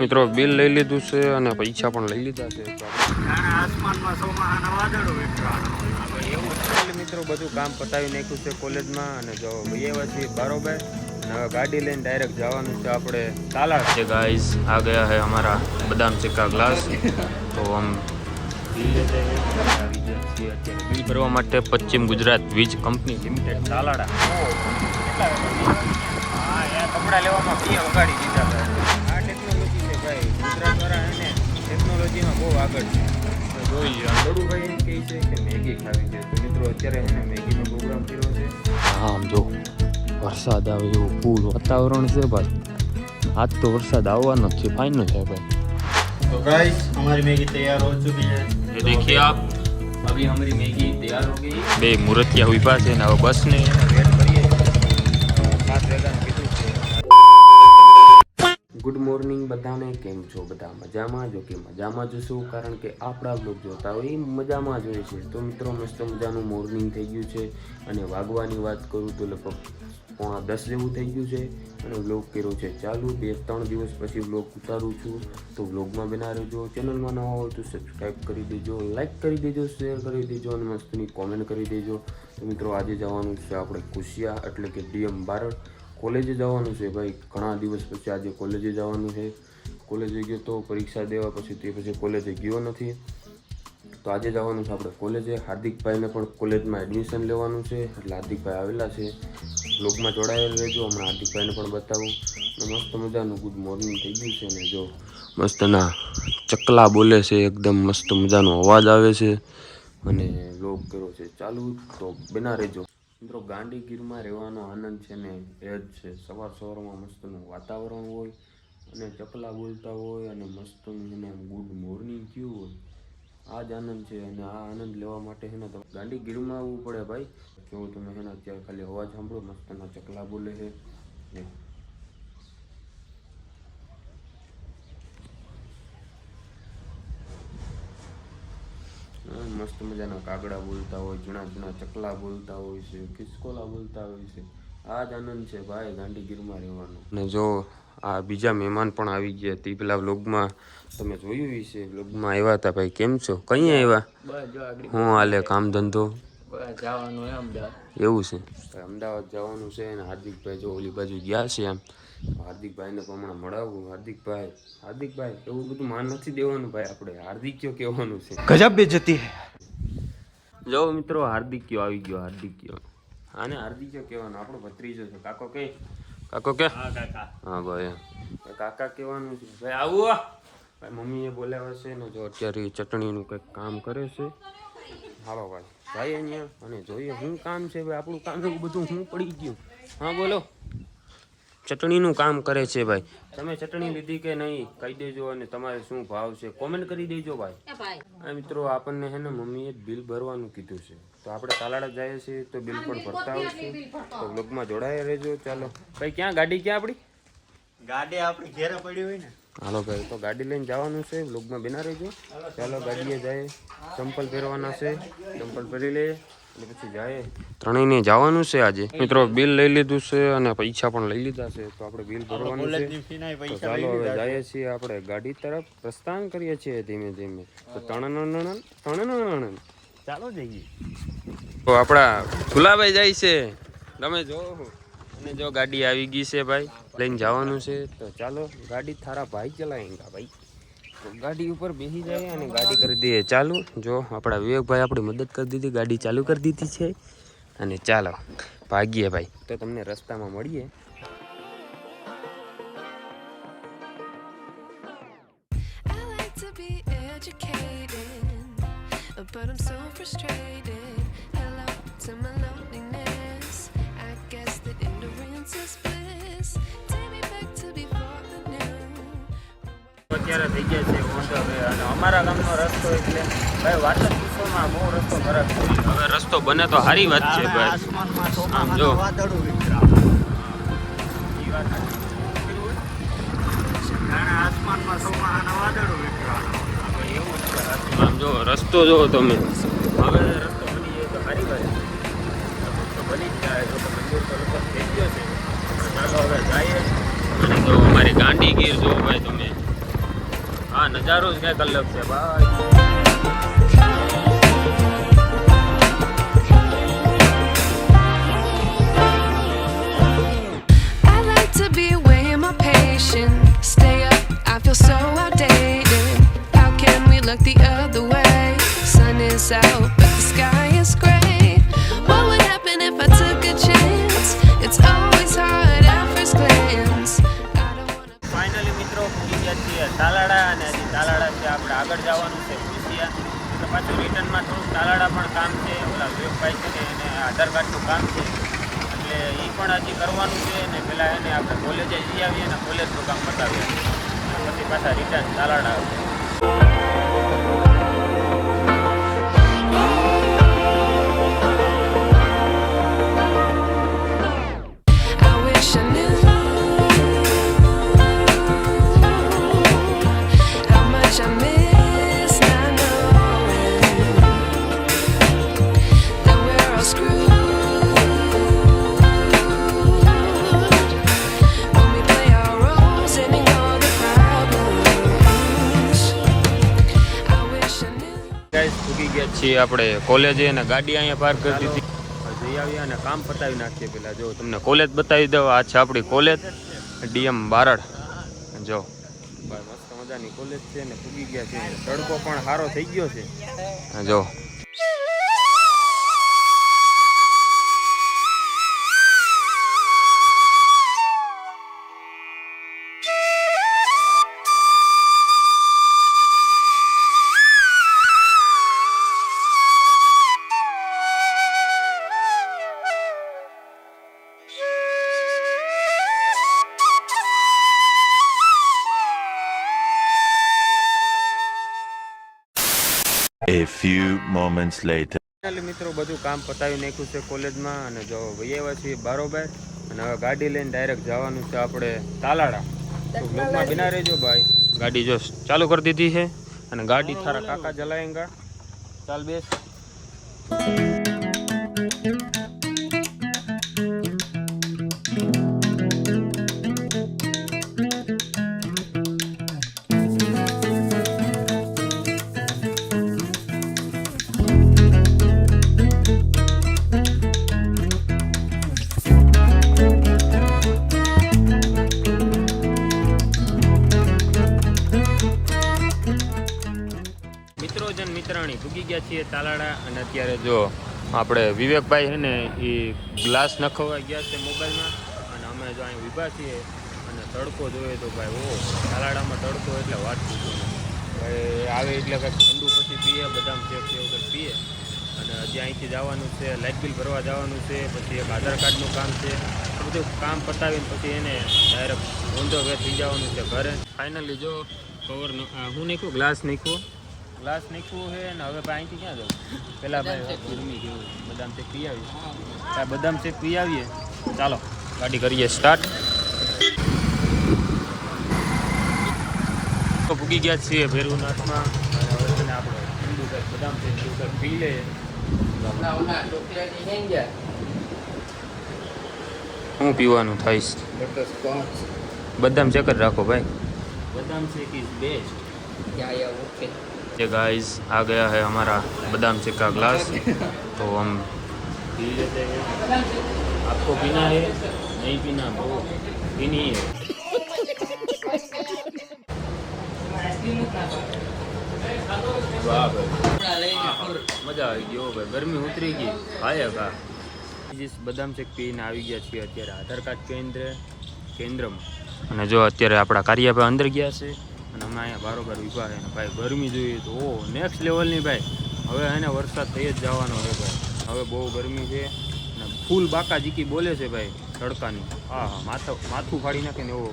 મિત્રો બિલ લઈ લીધું છે અને પૈસા પણ લઈ લીધા છે. મિત્રો બધું કામ પતાવી નાખ્યું છે કોલેજમાં અને જો ભાઈ છીએ બરોબર અને હવે ગાડી લઈને ડાયરેક્ટ જવાનું છે આપણે તાલાળ છે. ગાઈઝ આ ગયા है हमारा बदाम सिक्का ग्लास तो हम બિલ ભરવા માટે પશ્ચિમ ગુજરાત વીજ કંપની લિમિટેડ તાલાળા કપડા લેવામાં ફી વગાડી દીધા છે. આ ટેકનોલોજી છે ભાઈ, ગુજરાત વાળા એને ટેકનોલોજીમાં બહુ આગળ છે. જોઈ લો દડુભાઈ એમ કહે છે કે મેગી ખાવી છે તો મિત્રો અત્યારે એને મેગીનો પ્રોગ્રામ કર્યો છે. આમ જો વરસાદ આવે એવું ફૂલ વાતાવરણ છે ભાઈ. આજ તો વરસાદ આવવાનો જ છે, ફાઇનલ છે ભાઈ. तो गाइस हमारी मैगी तैयार हो चुकी है. ये देखिए आप, अभी हमारी मैगी तैयार हो गई. બે મુરતિયા ઉભા છે ને હવે બસ ને વેટ કરીએ. 7 વાગ્યાનું કીધું છે. ગુડ મોર્નિંગ બધાને, કેમ છો બધા? મજામાં જો કે મજામાં જ છું, કારણ કે આપણા બ્લોગ જોતા હોય એ મજામાં જ હોય છે. તો મિત્રો મસ્ત મજાનું મોર્નિંગ થઈ ગયું છે અને વાગવાની વાત કરું તો લગભગ 9:30 જેવું થઈ ગયું છે અને વ્લોગ કર્યો છે ચાલુ. 2-3 દિવસ પછી વ્લોગ ઉતારું છું તો વ્લોગમાં બના રહેજો. ચેનલમાં નવા હોય તો સબસ્ક્રાઈબ કરી દેજો, લાઇક કરી દેજો, શેર કરી દેજો અને મસ્તની કોમેન્ટ કરી દેજો. તો મિત્રો આજે જવાનું છે આપણે કુશિયા એટલે કે DM બારડ કોલેજે જવાનું છે ભાઈ. ઘણા દિવસ પછી આજે કોલેજે જવાનું છે. કોલેજે ગયો તો પરીક્ષા દેવા પછી તે પછી કોલેજે ગયો નથી તો આજે જવાનું છે આપણે કોલેજે. હાર્દિકભાઈને પણ કોલેજમાં એડમિશન લેવાનું છે એટલે હાર્દિકભાઈ આવેલા છે. બ્લોગમાં જોડાયેલ રહેજો, હમણાં હાર્દિકભાઈને પણ બતાવું. મસ્ત મજાનું ગુડ મોર્નિંગ થઈ ગયું છે ને જો મસ્તના ચકલા બોલે છે, એકદમ મસ્ત મજાનો અવાજ આવે છે અને વ્લોગ કર્યો છે ચાલુ. તો બના રહેજો મિત્રો. ગાંધીગીરમાં રહેવાનો આનંદ છે ને એ જ છે. સવારમાં મસ્તનું વાતાવરણ હોય અને ચકલા બોલતા હોય અને મસ્તનું એને ગુડ મોર્નિંગ થયું હોય, આ જ આનંદ છે. અને આ આનંદ લેવા માટે છે ને તમે ગાંધીગીરમાં આવવું પડે ભાઈ. જો તમે છે ને અત્યારે ખાલી અવાજ સાંભળો, મસ્તના ચકલા બોલે છે. મસ્ત મજાના કાગડા બોલતા હોય, ઝીણા ઝીણા ચકલા બોલતા હોય છે, ખિસકોલા બોલતા હોય છે. આ જ આનંદ છે ભાઈ ગાંધીગીરમાં રહેવાનો. અને જો આ બીજા મહેમાન પણ આવી ગયા હતી પેલા વ્લોગમાં તમે જોયું છે. વ્લોગમાં આવ્યા હતા ભાઈ. કેમ છો? કઈ આવ્યા? હું હાલે કામ ધંધો? જવાનું અમદાવાદ. એવું છે, અમદાવાદ જવાનું છે અને હાર્દિકભાઈ જો ઓલી બાજુ ગયા છે. આમ હાર્દિકભાઈને પણ હમણાં મળાવું. હાર્દિકભાઈ એવું બધું માન નથી દેવાનું ભાઈ, આપણે હાર્દિક્યો કહેવાનું છે. ગજબ બેઇજ્જતી હે. જો મિત્રો હાર્દિક્યો આવી ગયો. હાર્દિક્યો આને હાર્દિક્યો કહેવાનું, આપણો ભત્રીજો છે. કાકો કે હા ભાઈ કાકા કહેવાનું છે ભાઈ. આવું ભાઈ મમ્મીએ બોલાવ્યા છે ને જો અત્યારે ચટણીનું કંઈક કામ કરે છે. હાલો ભાઈ ભાઈ અહીંયા અને જોઈએ શું કામ છે ભાઈ. આપણું કામ એવું બધું હું પડી ગયું. હા બોલો. ચટણીનું કામ કરે છે ભાઈ. તમે ચટણી લીધી કે નહીં કહી દેજો અને તમારે શું ભાવ છે કોમેન્ટ કરી દેજો ભાઈ. હા મિત્રો આપણને છે ને મમ્મીએ બિલ ભરવાનું કીધું છે તો આપણે તાલાળા જઈએ છીએ તો બિલ પણ ભરતા આવશે. તો બ્લોગમાં જોડાયા રહેજો. ચાલો ભાઈ ક્યાં ગાડી ક્યાં આપણી? ગાડી આપણી ઘેરે પડી હોય ને. હાલો ભાઈ તો ગાડી લઈને જવાનું છે. વ્લોગમાં બના રહેજો. ચાલો ગાડીએ જાય. ચંપલ પહેરવાના છે, ચંપલ પહેરી લે અને પછી જાય. ત્રણેયને જવાનું છે આજે. મિત્રો બિલ લઈ લીધું છે અને પૈસા પણ લઈ લીધા છે તો આપણે બિલ ભરવાનું છે. તો ચાલો હવે જઈએ છીએ આપણે ગાડી તરફ પ્રસ્થાન કરીએ છીએ ધીમે ધીમે. તો તણ ચાલો જઈએ. તો આપણા ફુલાભાઈ જાય છે તમે જો. અને જો ગાડી આવી ગઈ છે ભાઈ, લઈને જવાનું છે. તો ચાલો ગાડી થારા ભાઈ ચલાવેંગા ભાઈ. તો ગાડી ઉપર બેસી જાય અને ગાડી કરી દઈએ ચાલુ. જો આપણા વિવેકભાઈ આપણી મદદ કરી દીધી, ગાડી ચાલુ કરી દીધી છે અને ચાલો ભાગીએ ભાઈ. તો તમને રસ્તામાં મળીએ. But I'm so frustrated. Hello to my loneliness. I guess that ignorance is bliss. Take me back to before the new. અત્યારે થઈ ગયા છે ઓંધો હવે અને અમારા ગામનો રસ્તો એટલે ભાઈ વાત જ પૂછવામાં બહુ રસ્તો ખરાબ છે. હવે રસ્તો બને તો સારી વાત છે ભાઈ. આમ જો આમ જો રસ્તો જો તમે. હવે રસ્તો બની જાય તો સારી વાત છે. રસ્તો બની જ જાય તો મંદિર તો લગભગ થઈ ગયો છે. ચાલો હવે જઈએ. અને જો અમારી ગાંધીગીર જો ભાઈ તમે આ નજારો જ કંઈક અલગ છે ભાઈ. I like to be away in my patience. Stay up, I feel so outdated. How can we look the other way? Sun is out, but the sky is gray. What would happen if I took a chance? It's always hard at first glance. I don't wanna. Finally મિત્રો પૂરી ગયા છીએ તાલાડા, અને હજી તાલાડા છે આપણે આગળ જવાનું છે કુશિયા. એટલે પાછું રિટર્નમાં થોડુંક તાલાડા પણ કામ છે. ઓલા વિવેકભાઈ છે ને એને આધાર કાર્ડનું કામ છે, એટલે એ પણ હજી કરવાનું છે. ને પહેલાં એને આપણે કોલેજે જઈ આવીએ અને કોલેજનું કામ બતાવીએ, અને પછી પાછા રિટર્ન તાલાડા આવીએ. I wish I knew how much I miss not knowing that we're all screwed when we play our roles and ignore the problems. I wish I knew. Guys પૂગી ગયા છીએ આપણે કોલેજે, અને ગાડી અહીંયા પાર્ક કરી દીધી. જઈ આવ્યા અને કામ પતાવી નાખીએ. પેલા જો તમને કોલેજ બતાવી દઉં. આ છે આપણી કોલેજ ડીએમ બારડ. જો ભાઈ મસ્ત મજાની કોલેજ છે ને પૂગી ગયા છે. તડકો પણ સારો થઈ ગયો છે. જો A few moments later. Finally મિત્રો બધું કામ પતાવી નાખ્યું છે કોલેજમાં, અને જો ભાઈ આવ્યા છીએ બારોબાર, અને હવે ગાડી લઈને ડાયરેક્ટ જવાનું છે આપણે તાલાડા. તો બ્લોકમાં બિના રહેજો ભાઈ. ગાડી જો ચાલુ કરી દીધી છે, અને ગાડી થારા કાકા જલાએંગા. ચાલ બેસ. મિત્રાણી ભૂગી ગયા છીએ તાલાડા, અને અત્યારે જો આપણે વિવેકભાઈ છે ને એ ગ્લાસ નખવા ગયા છે મોબાઈલમાં, અને અમે જો અહીં ઊભા છીએ. અને તડકો જોઈએ તો ભાઈ ઓ તાલાડામાં તડકો એટલે વાત પૂછું ભાઈ. આવે એટલે કંઈક ઠંડુ પછી પીએ, બદામ શેક છે એવું કંઈક પીએ. અને હજી અહીંથી જવાનું છે, લાઇટ બિલ ભરવા જવાનું છે, પછી એક આધાર કાર્ડનું કામ છે. આ બધું કામ પતાવીને પછી એને ડાયરેક્ટ ઓન ધ વે થઈ જવાનું છે ઘરે. ફાઇનલી જો કવર હું નાખ્યું, ગ્લાસ નાખ્યું છે. ને હવે ભાઈ અહીંથી ક્યાં જવું? પેલા ભાઈ ગરમી જેવું બદામ શેક પી આવીએ. બદામ શેક પી આવીએ. ચાલો ગાડી કરીએ સ્ટાર્ટ. તો ભૂગી ગયા છીએ ભેરુનાથમાં, અને હવે છે ને આપણે ઠંડુ કંઈક બદામ શેક જેવું કંઈક પી લઈએ. શું પીવાનું થાય? બદામ શેક જ રાખો ભાઈ. बदाम शेक इज बेस्ट. ये गाइस आ गया है हमारा बादाम शेक का ग्लास, तो हम पी लेते हैं. आपको पीना है? नहीं पीना तो पीनी है. वाह भाई मजा આવી ગયો ભાઈ. ગરમી ઉતરી ગઈ. ખાયા ખા જીસ બદામ શેક પીને આવી ગયા છીએ અત્યારે આધાર કાર્ડ કેન્દ્રમાં. અને જો અત્યારે આપણા કાર્યભાઈ અંદર ગયા છે, અને અમે અહીંયા બારોબાર ઊભા છે. અને ભાઈ ગરમી જોઈએ તો ઓ નેક્સ્ટ લેવલની ભાઈ. હવે એને વરસાદ થઈ જ જવાનો છે ભાઈ. હવે બહુ ગરમી છે, અને ફૂલ બાકા જીકી બોલે છે ભાઈ તડકાની. હા હા માથું ફાડી નાખે ને એવો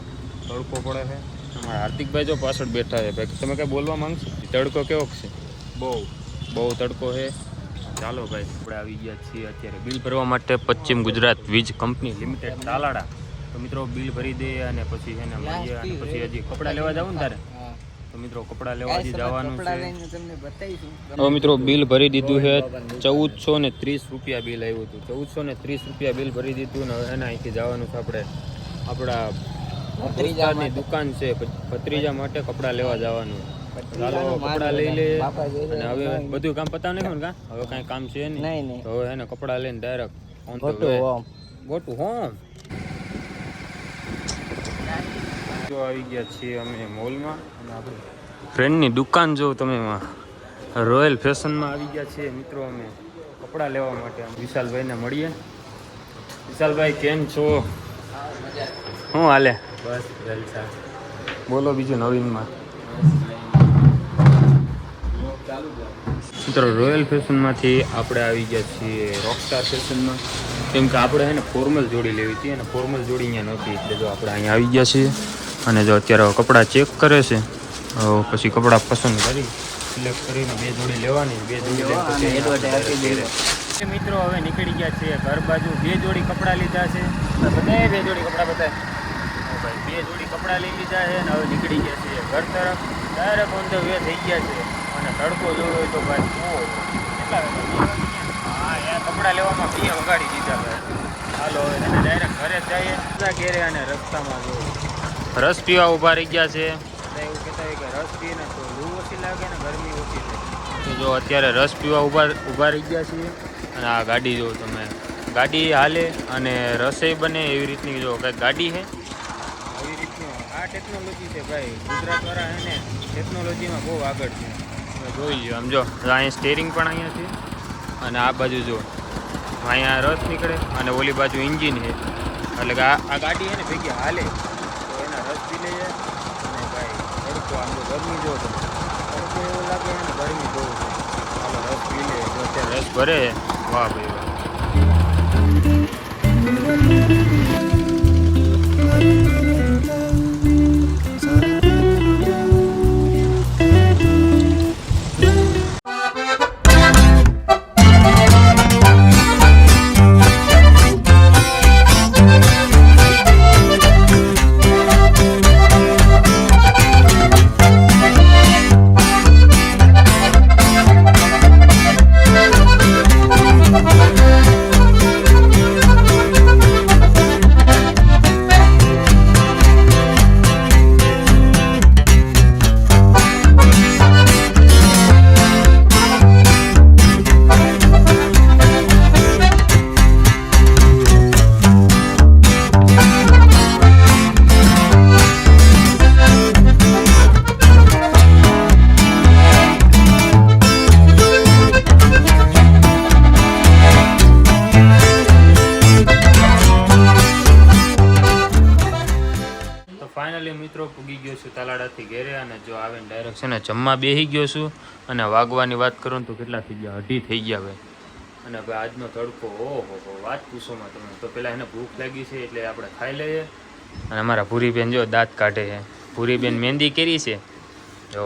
તડકો પડે છે. અમારા હાર્દિકભાઈ જો પાછળ બેઠા છે ભાઈ. તમે કંઈ બોલવા માંગશો? તડકો કેવો છે? બહુ તડકો છે. ચાલો ભાઈ આપણે આવી ગયા છીએ અત્યારે બિલ ભરવા માટે પશ્ચિમ ગુજરાત વીજ કંપની લિમિટેડ તાલાડા. તો મિત્રો બિલ ભરી દઈએ અને પછી એને મળીએ. અને પછી હજી કપડાં લેવા જવું ને તારે, તો મિત્રો કપડાં લેવા હજી જવાનું છે. હવે મિત્રો બિલ ભરી દીધું છે. 1430 રૂપિયા બિલ આવ્યું હતું. 1430 રૂપિયા બિલ ભરી દીધું ને હવે એને અહીંથી જવાનું છે આપણે આપણા ઉસ્તાદની દુકાન છે, ભત્રીજા માટે કપડાં લેવા જવાનું. ચાલો કપડાં લઈ લે. અને હવે બધું કામ પતાવ નાખ્યું ને હવે કાંઈ કામ છે નહીં. તો હવે એને કપડાં લઈને direct on the way go to home. જો આવી ગયા છીએ અમે મોલમાં અને આપણે ફ્રેન્ડની દુકાન જો તમે એમાં રોયલ ફેશનમાં આવી ગયા છીએ મિત્રો અમે કપડાં લેવા માટે. વિશાલભાઈને મળીએ. વિશાલભાઈ કેમ છો? શું હાલે? બસ જલસા. બોલો બીજું નવીનમાં. મિત્રો રોયલ ફેશનમાંથી આપણે આવી ગયા છીએ રોકસ્ટાર ફેશનમાં. કેમ કે આપણે છે ને ફોર્મલ જોડી લેવી હતી અને ફોર્મલ જોડી અહીંયા નહોતી એટલે જો આપણે અહીંયા આવી ગયા છીએ. અને જો અત્યારે કપડાં ચેક કરે છે પછી કપડાં પસંદ કરી સિલેક્ટ કરીને 2 જોડી લેવાની. 2 જોડી મિત્રો હવે નીકળી ગયા છીએ ઘર બાજુ. 2 જોડી કપડાં લીધા છે. બધાએ 2 જોડી કપડાં બતાવે. ભાઈ 2 જોડી કપડાં લઈ લીધા છે અને હવે નીકળી ગયા છીએ ઘર તરફ. ડાયરેક્ટ ઓન ધ વે થઈ ગયા છે. અને તડકો જોયો હોય તો ભાઈ કેટલા હા યાર કપડાં લેવામાં 2 વગાડી દીધા ભાઈ. હાલો હવે ડાયરેક્ટ ઘરે જઈએ. ઘેરે અને રસ્તામાં જો રસ પીવા ઊભા રહી ગયા છે. એવું કહેતા હોય કે રસ પીએ ને તો લૂ ઓછી લાગે ને ગરમી ઓછી થાય. તો જો અત્યારે રસ પીવા ઊભા રહી ગયા છીએ. અને આ ગાડી જો તમે ગાડી હાલે અને રસોઈ બને એવી રીતની જો કંઈક ગાડી છે. આવી રીતનું આ ટેકનોલોજી છે ભાઈ. ગુજરાતવાળા એને ટેકનોલોજીમાં બહુ આગળ છે. તમે જોઈ લો આમ જો અહીંયા સ્ટેરિંગ પણ અહીંયા છે અને આ બાજુ જો અહીંયા રસ નીકળે અને ઓલી બાજુ એન્જિન છે. એટલે કે આ ગાડી છે ને ભેગી હાલે તો એના રસ પી લઈએ. અને ભાઈ તડકો આમ તો ગરમી જો તમે તડકો એવો લાગે ને ગરમી બહુ છે. ચાલો રસ પી લે. જો અત્યારે રસ ભરે. વાહ ભાઈ વાહ. ફાઇનલી મિત્રો પૂગી ગયો છું તાલાડાથી ઘેરે. અને જો આવે ને ડાયરેક્ટ છે ને જમવા બેસી ગયો છું. અને વાગવાની વાત કરું તો કેટલા થઈ ગયા? 2:30 થઈ ગયા ભાઈ. અને ભાઈ આજનો તડકો ઓહો વાત પૂછોમાં તમે. તો પહેલાં એને ભૂખ લાગી છે એટલે આપણે ખાઈ લઈએ. અને અમારા પૂરીબેન જો દાંત કાઢે છે. પૂરીબેન મહેંદી કરી છે જો.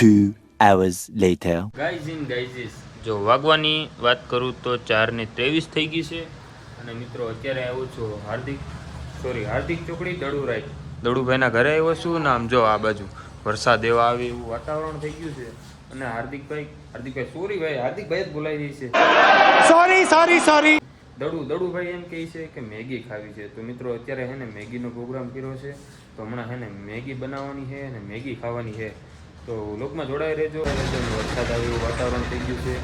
2 hours later. ગાઈઝીસ જો વાગવાની વાત કરું તો 4:23 થઈ ગઈ છે. અને મિત્રો અત્યારે આવ્યો છું હાર્દિક ચોકડી દડુભાઈના ઘરે આવ્યો છું ને. આમ જો આ બાજુ વરસાદ એવા આવે એવું વાતાવરણ થઈ ગયું છે. અને હાર્દિકભાઈ સોરી ભાઈ હાર્દિકભાઈ જ બોલાવી દે છે. સોરી દડુભાઈ એમ કહે છે કે મેગી ખાવી છે. તો મિત્રો અત્યારે હે ને મેગીનો પ્રોગ્રામ કર્યો છે. તો હમણાં હે ને મેગી બનાવવાની છે અને મેગી ખાવાની છે. તો લોકમાં જોડાઈ રહેજો. વરસાદ આવે એવું વાતાવરણ થઈ ગયું છે.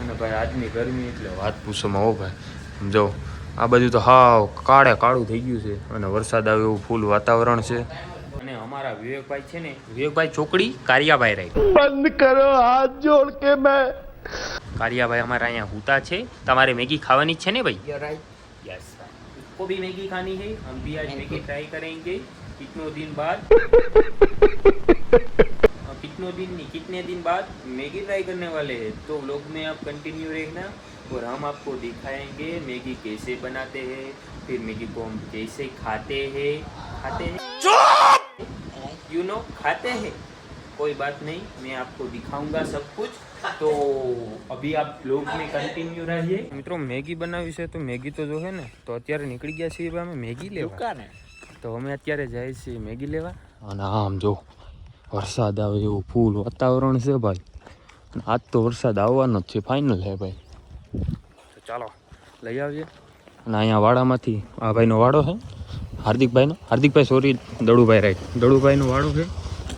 અને ભાઈ આજની ગરમી એટલે વાત પૂછોમાં હો ભાઈ. સમજો આ બાજુ તો હાવ કાળું થઈ ગયું છે. અને વરસાદ આવે એવું ફૂલ વાતાવરણ છે. અને અમારા વિવેકભાઈ છે ને વિવેકભાઈ ચોકડી કારિયાભાઈ રહી બંધ કરો હાથ જોડ કે મેં કારિયાભાઈ અમારા અહીંયા હુતા છે. તમારે મેગી ખાવાની છે ને ભાઈ? यस उसको भी मैगी खानी है. हम भी आज मैगी ट्राई करेंगे. कितने दिन बाद मैगी ट्राई करने वाले हैं. तो व्लॉग में आप कंटिन्यू रहना और हम आपको दिखाएंगे मैगी कैसे बनाते हैं. फिर मैगी को हम कैसे खाते हैं यू नो खाते हैं. कोई बात नहीं मैं आपको दिखाऊंगा सब कुछ. तो अभी आप ब्लॉग में कंटिन्यू रहिए. મિત્રો મેગી બનાવી છે તો મેગી તો જો હે ને તો અત્યારે નીકળી ગયા છીએ અમે મેગી લેવા. તો અમે અત્યારે જઈએ છીએ મેગી લેવા. અને આમ જો વરસાદ આવે એવું ફૂલ વાતાવરણ છે ભાઈ. આજ તો વરસાદ આવવાનો જ છે ફાઇનલ હે ભાઈ. તો ચાલો લઈ આવીએ. અને અહીંયા વાડામાંથી આ ભાઈનો વાડો છે હાર્દિકભાઈ સોરી, દડુભાઈ રાઈટ. દડુભાઈનો વાડો છે.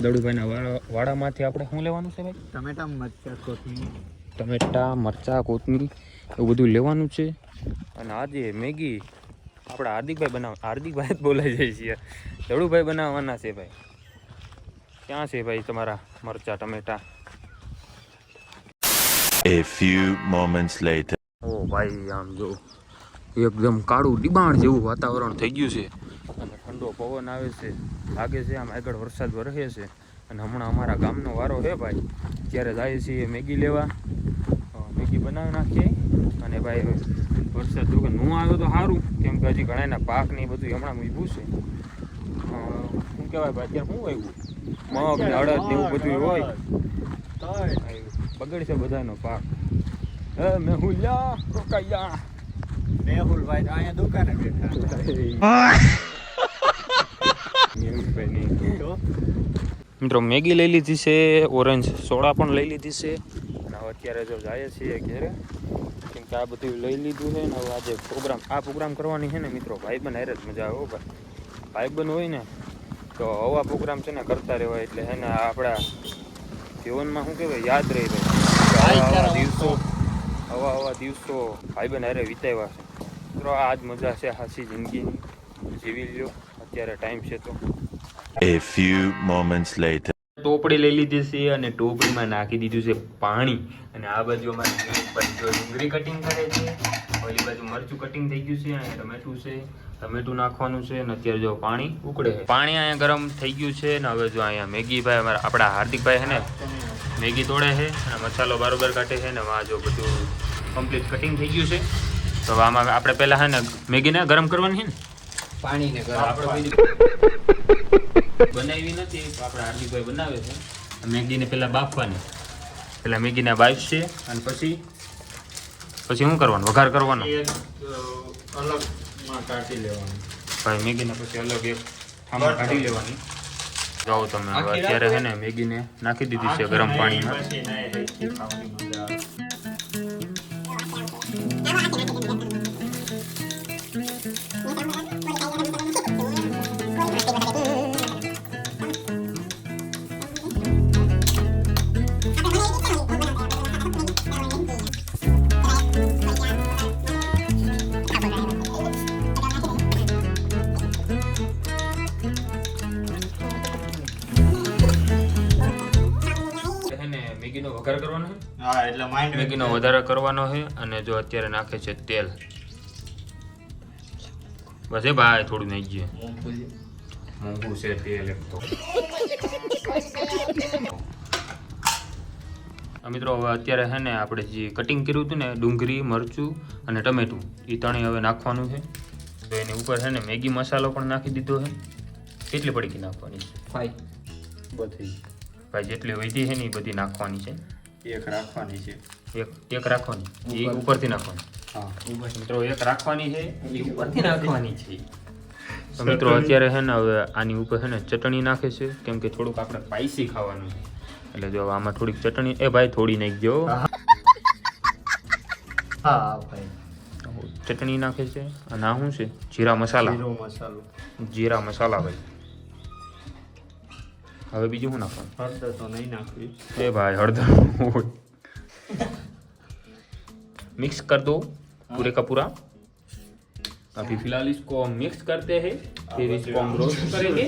દડુભાઈના વાડામાંથી આપણે શું લેવાનું છે ભાઈ? ટમેટા મરચાં કોથમીર. ટમેટા, મરચાં, કોથમીર એવું બધું લેવાનું છે. અને આજે મેગી આપણા હાર્દિકભાઈ જ બોલાઈ જાય છે યાર. દડુભાઈ બનાવવાના છે ભાઈ. ક્યાં છે ભાઈ તમારા મરચાં, ટમેટા? A few moments later. ઓ ભાઈ આમ જો એકદમ કાળું ડિબાણ જેવું વાતાવરણ થઈ ગયું છે અને ઠંડો પવન આવે છે. લાગે છે આમ આગળ વરસાદ વરસે છે. અને હમણાં અમારા ગામનો વારો છે ભાઈ. ત્યારે જાય છીએ મેગી લેવા. મેગી બનાવી નાખીએ. અને ભાઈ વરસાદ જો કે ન આવ્યો તો સારું, કેમ કે હજી ઘણાના પાક ને એ બધું હમણાં ઊભું છે. શું કહેવાય ભાઈ, અત્યારે શું આવ્યું? મગ ને અડદ ને એવું બધું હોય. બગડશે બધાનો પાક. મેહુલ્યા રોકાયા. મેહુલભાઈ તો અહીંયા દુકાને બેઠા. મિત્રો મેગી લઈ લીધી છે, ઓરેન્જ સોડા પણ લઈ લીધી છે. અને હવે અત્યારે જો જાય છીએ ઘેરે, કેમ કે આ બધું લઈ લીધું છે. ને હવે આજે પ્રોગ્રામ કરવાની છે ને મિત્રો. ભાઈબંધ હારે જ મજા આવે હો ભાઈ. ભાઈબંધ હોય ને તો આવા પ્રોગ્રામ છે ને કરતા રહેવાય. એટલે છે ને આપણા જીવનમાં શું કહેવાય, યાદ રહી જાય આવા દિવસો ભાઈબંધ હારે વિતાવ્યા છે. મિત્રો આ જ મજા છે હાસી જિંદગીની. જીવી લ્યો અત્યારે ટાઈમ છે તો. A few moments later. ટોપડી લઈ લીધી છે અને ટોપડીમાં નાખી દીધું છે પાણી. અને આ બાજુ અમારી ડુંગળી કટિંગ કરે છે, ઓલી બાજુ મરચું કટિંગ થઈ ગયું છે, અહીંયા ટમેટું છે, ટમેટું નાખવાનું છે. અને અત્યારે જો પાણી ઉકળે છે. પાણી અહીંયા ગરમ થઈ ગયું છે. ને હવે જો અહીંયા મેગી ભાઈ આપણા હાર્દિકભાઈ છે ને મેગી તોડે છે અને મસાલો બરોબર કાઢે છે. ને આ જો બધું કમ્પ્લીટ કટિંગ થઈ ગયું છે. તો આમાં આપણે પહેલાં છે ને મેગીને ગરમ કરવાની છે ને પાણીને આપણે બનાવી નથી, આપણા હાર્દિકભાઈ બનાવે છે. મેગીને પહેલાં બાફવાની. પહેલાં મેગીને બાફશે અને પછી શું કરવાનું? વઘાર કરવાનો. અલગમાં કાઢી લેવાનું ભાઈ મેગીને પછી અલગ એક આમાં કાઢી લેવાની. જાઓ તમે હવે અત્યારે છે ને મેગીને નાખી દીધી છે ગરમ પાણીમાં. મેગીનો વઘાર કરવાનો છે. હા, એટલે માઇન્ડ મેગીનો વધારે કરવાનો છે. અને જો અત્યારે નાખે છે તેલ. બસ એ ભાઈ થોડું નાખી ગયે. મોંઘું છે તેલ એક તો. મિત્રો હવે અત્યારે છે ને આપણે જે કટિંગ કર્યું હતું ને ડુંગળી, મરચું અને ટમેટું, એ ત્રણેય હવે નાખવાનું છે. તો એની ઉપર છે ને મેગી મસાલો પણ નાખી દીધો છે. કેટલી પડીકી નાખવાની છે? 5 બધી ભાઈ જેટલી વધી છે ને એ બધી નાખવાની છે. એક રાખવાની છે. એક રાખવાની, એ ઉપરથી નાખવાની. હા, મિત્રો એક રાખવાની છે, એ ઉપરથી નાખવાની છે. તો મિત્રો અત્યારે છે ને હવે આની ઉપર છે ને ચટણી નાખે છે, કેમ કે થોડુંક આપણે સ્પાઈસી ખાવાનું છે. એટલે જો આમાં થોડીક ચટણી, એ ભાઈ થોડી નાખજો. હા ભાઈ, ચટણી નાખે છે. અને આ શું છે? જીરા મસાલા. જીરા મસાલા ભાઈ. હવે બીજું શું નાખવાનું? હળદર તો નહીં નાખવી. એ ભાઈ હળદર मिक्स कर दो पूरे का पूरा. अभी फिलहाल इसको हम मिक्स करते हैं, फिर इसको हम रोस्ट करेंगे.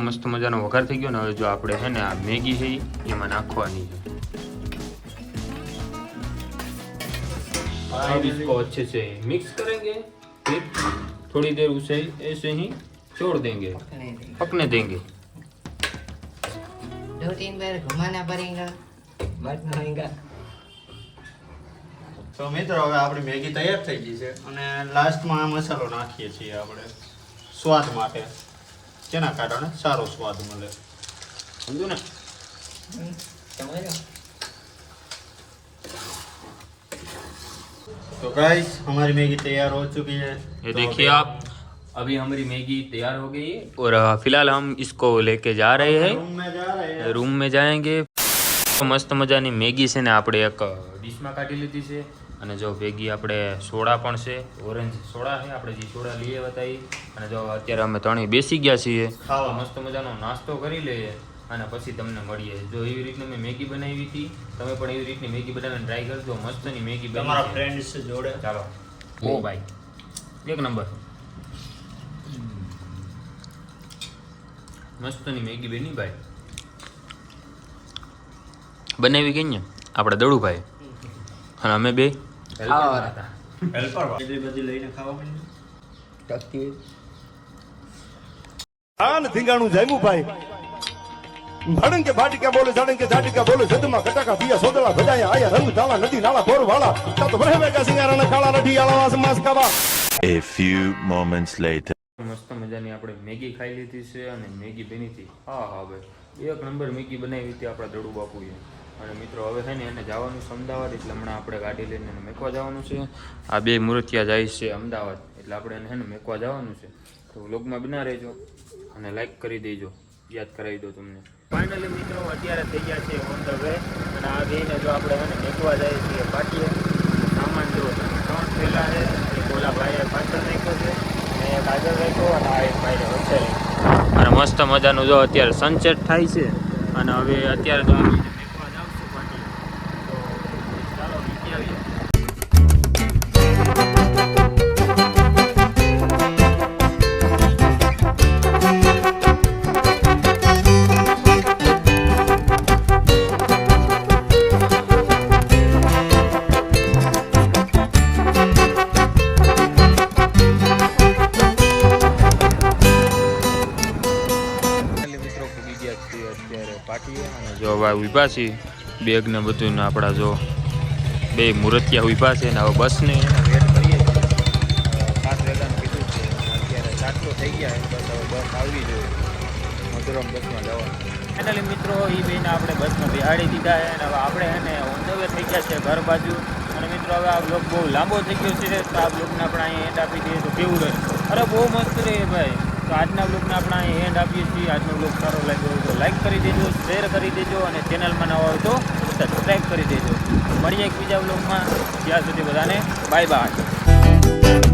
મસ્ત મજાનો વઘાર થઈ ગયો ને. હવે જો આપણે છે ને આ મેગી છે એમાં નાખવાની છે. अब इसको अच्छे से मिक्स करेंगे, फिर थोड़ी देर उसे ऐसे ही छोड़ देंगे, पकने देंगे. 2-3 बार घुमाना पड़ेगा, बैठना होगा. તો મિત્રો હવે આપણી મેગી તૈયાર થઈ ગઈ છે અને લાસ્ટમાં આ મસાલો નાખીએ છીએ આપણે સ્વાદ માટે, જેના કારણે સારો સ્વાદ મળે. સમજો ને? તમારે तो गाइस हमारी मैगी तैयार हो चुकी है। ये देखिए आप, अभी हमारी मैगी तैयार हो गई है और फिलहाल हम इसको लेके जा रहे हैं, रूम में जा रहे हैं। રૂમ में जाएंगे. મસ્ત મજાની મેગી છે ને આપણે એક ડીશમાં કાઢી લીધી છે અને જો ભેગી આપણે સોડા પણ છે, ઓરેન્જ સોડા છે, આપણે જે સોડા લઈએ બતાવી. અને જો અત્યારે અમે ત્રણેય બેસી ગયા છીએ, ખાવા. મસ્ત મજાનો નાસ્તો કરી લઈએ અને પછી તમને મળીએ. જો એવી રીતની મેં મેગી બનાવી હતી, તમે પણ એવી રીતની મેગી બનાવીને ટ્રાય કરજો. મસ્તની મેગી બની તમારા છે. ફ્રેન્ડ્સ જોડે ચાલો ઓ ભાઈ, એક નંબર મસ્તની મેગી બની ભાઈ. બનાવી ગઈ ને આપણે દડુભાઈ અને અમે બે ખાવા હતા. હેલ્પર એટલી બધી લઈને ખાવા માંડી. ટકી આન ધીંગાણું જામ્યું ભાઈ ભડંગ કે ભાટિકા બોલે જાડંગ કે જાટિકા બોલે સદમાં કટાકા પિયા સોદળા ભજાયા આયા રંગ તાળા નદી નાળા બોર વાળા તા તો ભરે વેગા સિંગારાના કાળા રઠી આળા વાસ માસ કાવા. A few moments later. મસ્ત મજાની આપણે મેગી ખાઈ લીધી છે અને મેગી બની હતી. હા હા ભાઈ, એક નંબર મેગી બનાવી હતી આપણા દડુ બાપુએ. અને મિત્રો હવે છે ને એને જવાનું છે અમદાવાદ, એટલે હમણાં આપણે ગાડી લઈને એને મેકવા જવાનું છે. આ બે મૂર્તિયા જાય છે અમદાવાદ, એટલે આપણે એને છે ને મેકવા જવાનું છે. તો વ્લોગમાં બના રહેજો અને લાઈક કરી દેજો, યાદ કરાવી દો તમને. ફાઇનલી મિત્રો અત્યારે થઈ ગયા છે ઓન ધ વે, અને આ બેને જો આપણે એને મેકવા જાય છીએ પાટીએ. સામાન જો 3 થેલા છે, એક ઓલા ભાઈએ પાછળ નાખ્યો છે અને એક આગળ રાખ્યો અને આ એક ભાઈને વચ્ચે રાખ્યો. અને મસ્ત મજાનું જો અત્યારે સનસેટ થાય છે અને હવે અત્યારે તો આપણે મેકવા જાવ છું પાટીએ. તો ચાલો નીકળી આવીએ. મિત્રો પૂગી ગયા છીએ અત્યારે પાટીએ અને જો હવે ઊભા છીએ બેગ ને બધું ને આપણા જો બે મૂર્તિયા ઊભા છે ને હવે બસને વેટ કરીએ છીએ. 7 વાગ્યાનું કીધું છે અને અત્યારે 7 થઈ ગયા બસ હવે બસ આવવી જોઈએ મધુરમ બસમાં જવાનું. ફાઇનલી મિત્રો એ બેને આપણે બસમાં બેહાડી દીધા છે અને હવે આપણે એને ઓન ધ વે થઈ ગયા છે ઘર બાજુ. અને મિત્રો હવે આ બ્લોગ બહુ લાંબો થઈ ગયો છે તો આ બ્લોગને આપણે અહીં એન્ડ આપી દઈએ તો કેવું રહે? અરે બહુ મસ્ત રહે ભાઈ. તો આજના બ્લોગને આપણે અહીં એન્ડ આપીએ છીએ. આજનો બ્લોગ સારો લાગ્યો હોય તો લાઈક કરી દેજો, શેર કરી દેજો અને ચેનલમાં નવા હોય તો સબસ્ક્રાઈબ કરી દેજો. મળીએ એક બીજા બ્લોગમાં. ત્યાં સુધી બધાને બાય બાય.